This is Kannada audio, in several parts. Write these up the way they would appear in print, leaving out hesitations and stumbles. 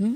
ಹ್ಞೂ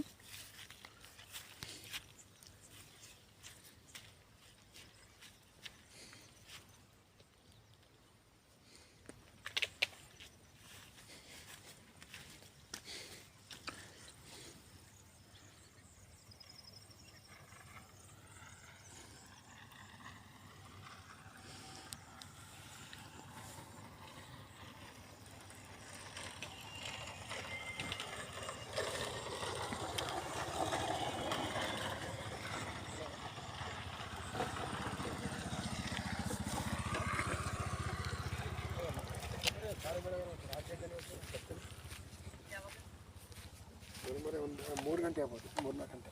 ಒಂದು 3 ಗಂಟೆ ಆಗ್ಬೋದು, 3-4 ಗಂಟೆ.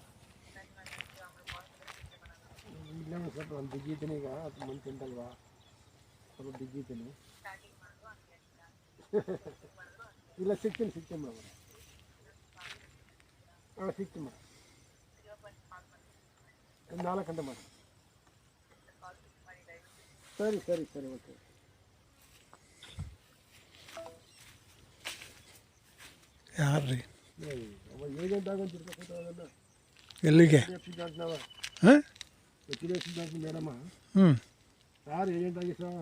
ಇಲ್ಲ ಸ್ವಲ್ಪ ಒಂದು ಬಿಗಿದ್ದೀನಿ ಈಗ, ಅದು ಮುಂದೆ ತಿಂದಲ್ವಾ, ಸ್ವಲ್ಪ ಬಿಗಿದ್ದೀನಿ. ಇಲ್ಲ ಸಿಗ್ತೀನಿ ಮೇಡಮ್. ಹಾಂ ಸಿಗ್ತೀನಿ ಮೇಡಮ್. 4 ಗಂಟೆ ಮಾಡಿ. ಸರಿ ಓಕೆ. ಯಾರು ರೀ? ಏಜೆಂಟ್ ಆಗೋಂತಿರ್ಬೇಕು ಅದನ್ನು. ಎಲ್ಲಿಗೆ? ಹಾಂ ಮೇಡಮ್ಮ ಹ್ಞೂ ಯಾರು ಏಜೆಂಟ್ ಆಗಿ ಸಹ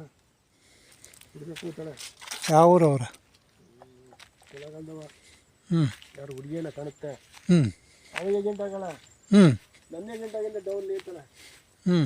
ಹುಡುಗಕ್ಕೆ ಕೂತಾಳೆ. ಯಾವ ಊರು ಅವ್ರ? ಕೆಳಗಂದವ ಹ್ಞೂ ಯಾರು ಹುಡುಗಿಯನ್ನ ಕಾಣುತ್ತೆ, ಹ್ಞೂ ಅವ ಏಜೆಂಟ್ ಆಗಲ್ಲ. ಹ್ಞೂ ನನ್ನ ಏಜೆಂಟ್ ಆಗಿಂದ ಡೌನ್ ನಿಲ್ತಾನೆ. ಹ್ಞೂ